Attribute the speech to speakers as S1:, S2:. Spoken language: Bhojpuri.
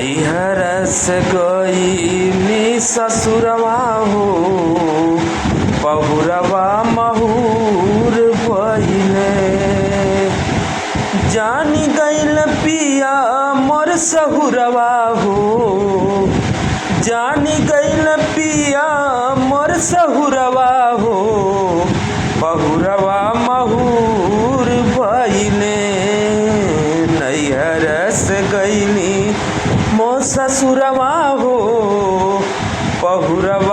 S1: नैहरस गईली ससुरवा हो बहुरवा महुर भइले। जानी गईल पिया मोर सहुरवा हो जानी गईल पिया मोर सहुरवा हो बहुरवा महुर भइले। नैहरस गईली मो ससुरवा हो बहुरवा